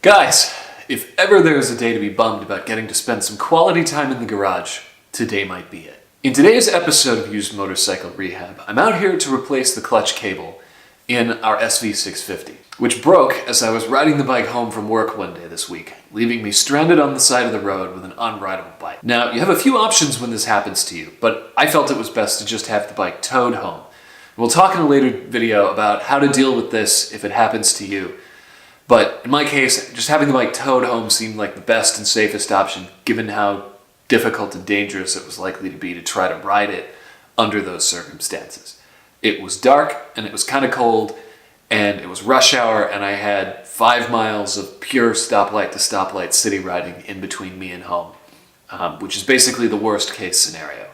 Guys, if ever there is a day to be bummed about getting to spend some quality time in the garage, today might be it. In today's episode of Used Motorcycle Rehab, I'm out here to replace the clutch cable in our SV650, which broke as I was riding the bike home from work one day this week, leaving me stranded on the side of the road with an unrideable bike. Now, you have a few options when this happens to you, but I felt it was best to just have the bike towed home. We'll talk in a later video about how to deal with this if it happens to you. But in my case, just having the bike towed home seemed like the best and safest option, given how difficult and dangerous it was likely to be to try to ride it under those circumstances. It was dark, and it was kind of cold, and it was rush hour, and I had 5 miles of pure stoplight to stoplight city riding in between me and home, which is basically the worst case scenario.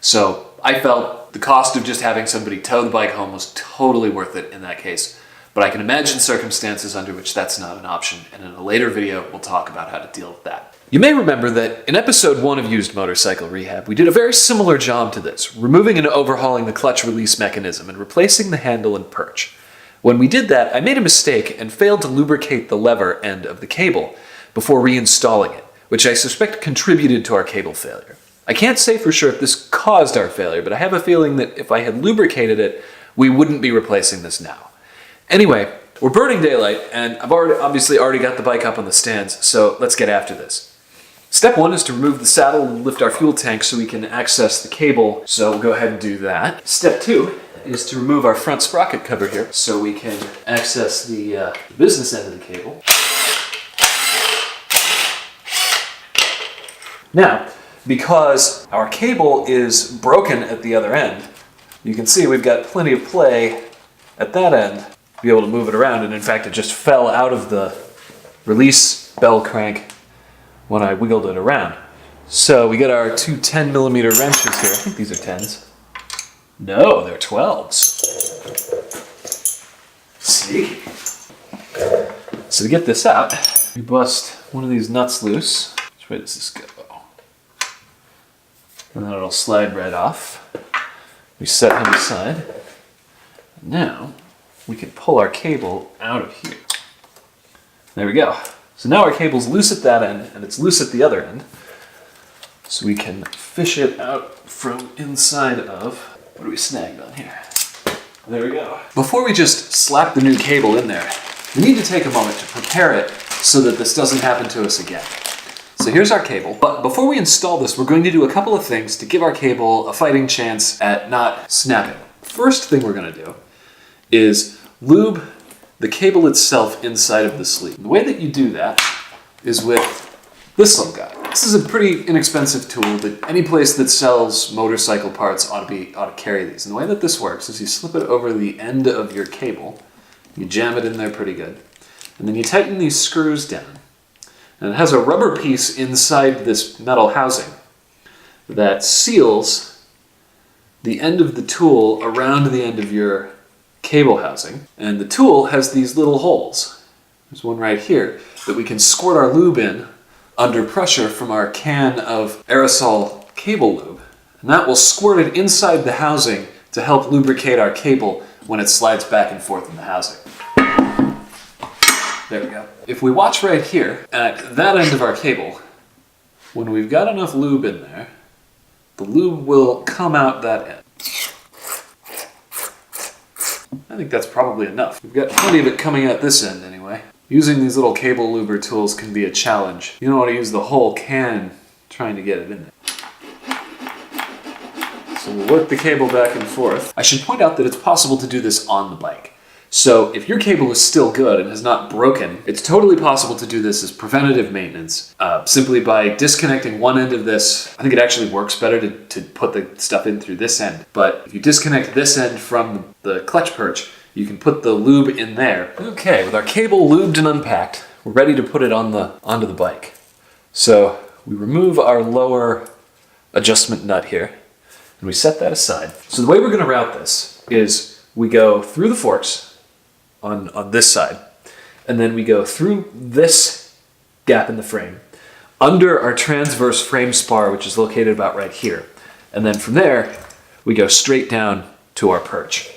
So I felt the cost of just having somebody tow the bike home was totally worth it in that case. But I can imagine circumstances under which that's not an option, and in a later video, we'll talk about how to deal with that. You may remember that in episode 1 of Used Motorcycle Rehab, we did a very similar job to this, removing and overhauling the clutch release mechanism and replacing the handle and perch. When we did that, I made a mistake and failed to lubricate the lever end of the cable before reinstalling it, which I suspect contributed to our cable failure. I can't say for sure if this caused our failure, but I have a feeling that if I had lubricated it, we wouldn't be replacing this now. Anyway, we're burning daylight, and I've obviously already got the bike up on the stands, so let's get after this. Step 1 is to remove the saddle and lift our fuel tank so we can access the cable, so we'll go ahead and do that. Step 2 is to remove our front sprocket cover here so we can access the business end of the cable. Now, because our cable is broken at the other end, you can see we've got plenty of play at that end to be able to move it around, and in fact it just fell out of the release bell crank when I wiggled it around. So we got our two 10mm wrenches here. I think these are 10s. No, they're 12s. See? So to get this out, we bust one of these nuts loose. Which way does this go? And then it'll slide right off. We set him aside. Now, we can pull our cable out of here. There we go. So now our cable's loose at that end, and it's loose at the other end. So we can fish it out from inside of, what are we snagged on here? There we go. Before we just slap the new cable in there, we need to take a moment to prepare it so that this doesn't happen to us again. So here's our cable, but before we install this, we're going to do a couple of things to give our cable a fighting chance at not snapping. First thing we're going to do is lube the cable itself inside of the sleeve. The way that you do that is with this little guy. This is a pretty inexpensive tool that any place that sells motorcycle parts ought to carry these. And the way that this works is you slip it over the end of your cable, you jam it in there pretty good, and then you tighten these screws down. And it has a rubber piece inside this metal housing that seals the end of the tool around the end of your cable housing, and the tool has these little holes. There's one right here that we can squirt our lube in under pressure from our can of aerosol cable lube, and that will squirt it inside the housing to help lubricate our cable when it slides back and forth in the housing. There we go. If we watch right here at that end of our cable, when we've got enough lube in there, the lube will come out that end. I think that's probably enough. We've got plenty of it coming out this end anyway. Using these little cable luber tools can be a challenge. You don't want to use the whole can trying to get it in there. So we'll work the cable back and forth. I should point out that it's possible to do this on the bike. So if your cable is still good and has not broken, it's totally possible to do this as preventative maintenance, simply by disconnecting one end of this. I think it actually works better to put the stuff in through this end. But if you disconnect this end from the clutch perch, you can put the lube in there. Okay, with our cable lubed and unpacked, we're ready to put it onto the bike. So we remove our lower adjustment nut here, and we set that aside. So the way we're going to route this is we go through the forks on this side, and then we go through this gap in the frame, under our transverse frame spar, which is located about right here. And then from there, we go straight down to our perch.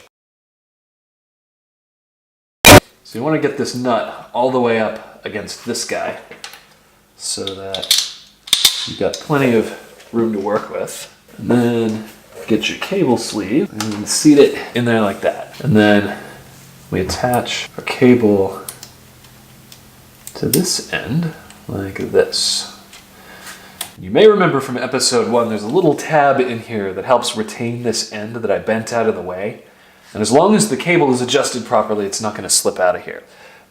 So So you want to get this nut all the way up against this guy so that you've got plenty of room to work with. And then get your cable sleeve and seat it in there like that. And then we attach our cable to this end like this. You may remember from episode 1, there's a little tab in here that helps retain this end that I bent out of the way. And as long as the cable is adjusted properly, it's not going to slip out of here.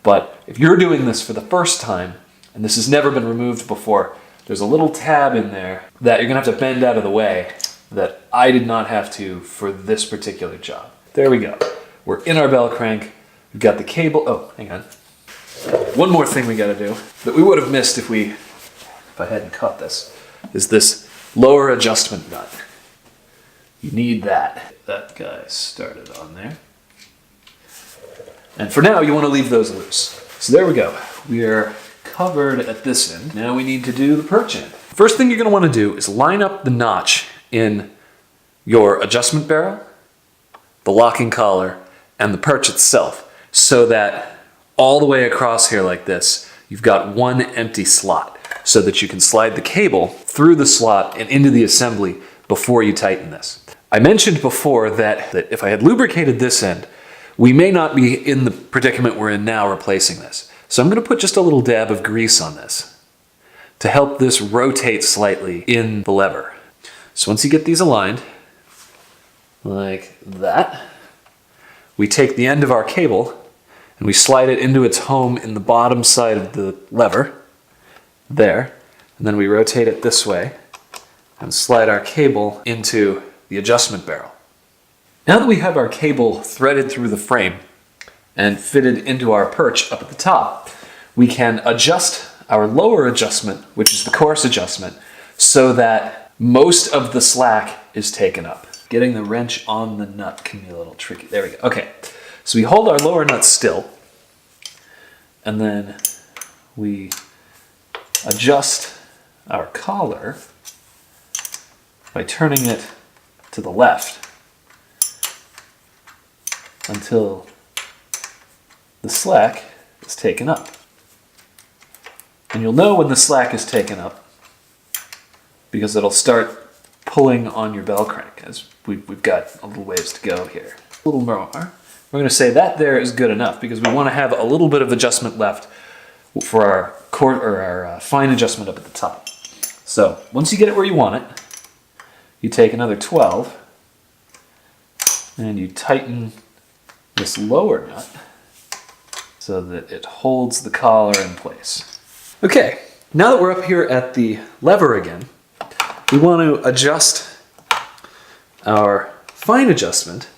But if you're doing this for the first time, and this has never been removed before, there's a little tab in there that you're going to have to bend out of the way that I did not have to for this particular job. There we go. We're in our bell crank. We've got the cable. Oh, hang on. One more thing we got to do that we would have missed if I hadn't caught this is this lower adjustment nut. You need that. That guy started on there. And for now, you want to leave those loose. So there we go. We are covered at this end. Now we need to do the perch end. First thing you're going to want to do is line up the notch in your adjustment barrel, the locking collar, and the perch itself, so that all the way across here like this, you've got one empty slot so that you can slide the cable through the slot and into the assembly before you tighten this. I mentioned before that if I had lubricated this end, we may not be in the predicament we're in now replacing this. So I'm going to put just a little dab of grease on this to help this rotate slightly in the lever. So once you get these aligned, like that, we take the end of our cable and we slide it into its home in the bottom side of the lever, there, and then we rotate it this way and slide our cable into the adjustment barrel. Now that we have our cable threaded through the frame and fitted into our perch up at the top, we can adjust our lower adjustment, which is the coarse adjustment, so that most of the slack is taken up. Getting the wrench on the nut can be a little tricky. There we go. Okay, so we hold our lower nut still, and then we adjust our collar by turning it to the left until the slack is taken up. And you'll know when the slack is taken up because it'll start pulling on your bell crank, as we've got a little ways to go here. A little more. We're going to say that there is good enough because we want to have a little bit of adjustment left for our fine adjustment up at the top. So once you get it where you want it, you take another 12 and you tighten this lower nut so that it holds the collar in place. Okay, now that we're up here at the lever again, we want to adjust our fine adjustment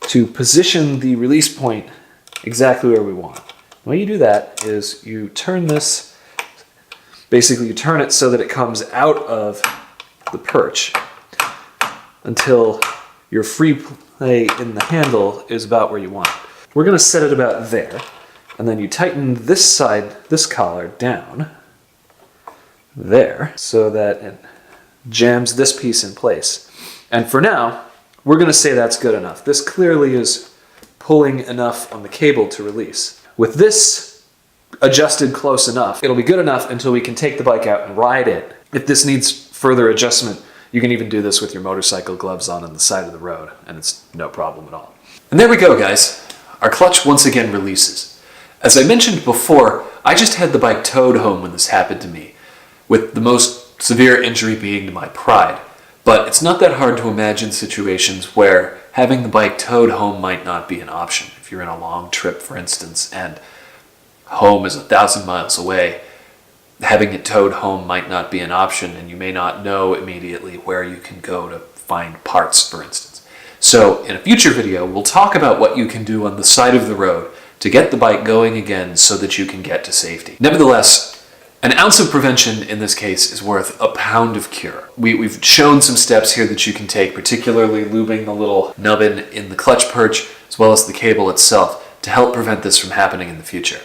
to position the release point exactly where we want. The way you do that is you turn this, basically you turn it so that it comes out of the perch until your free play in the handle is about where you want it. We're going to set it about there, and then you tighten this side, this collar down there so that it jams this piece in place. And for now, we're going to say that's good enough. This clearly is pulling enough on the cable to release. With this adjusted close enough, it'll be good enough until we can take the bike out and ride it. If this needs further adjustment, you can even do this with your motorcycle gloves on the side of the road, and it's no problem at all. And there we go, guys. Our clutch once again releases. As I mentioned before, I just had the bike towed home when this happened to me, with the most severe injury being to my pride. But it's not that hard to imagine situations where having the bike towed home might not be an option. If you're in a long trip, for instance, and home is 1,000 miles away, having it towed home might not be an option, and you may not know immediately where you can go to find parts, for instance. So in a future video, we'll talk about what you can do on the side of the road to get the bike going again so that you can get to safety. Nevertheless, an ounce of prevention in this case is worth a pound of cure. We've shown some steps here that you can take, particularly lubing the little nubbin in the clutch perch as well as the cable itself to help prevent this from happening in the future.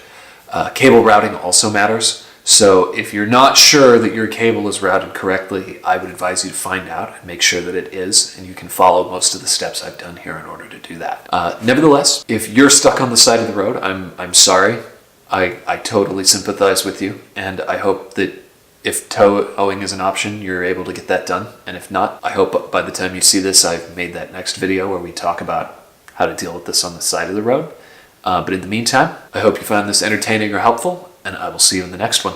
Cable routing also matters. So if you're not sure that your cable is routed correctly, I would advise you to find out and make sure that it is, and you can follow most of the steps I've done here in order to do that. Nevertheless, if you're stuck on the side of the road, I'm sorry. I totally sympathize with you, and I hope that if towing is an option, you're able to get that done. And if not, I hope by the time you see this, I've made that next video where we talk about how to deal with this on the side of the road. But in the meantime, I hope you found this entertaining or helpful, and I will see you in the next one.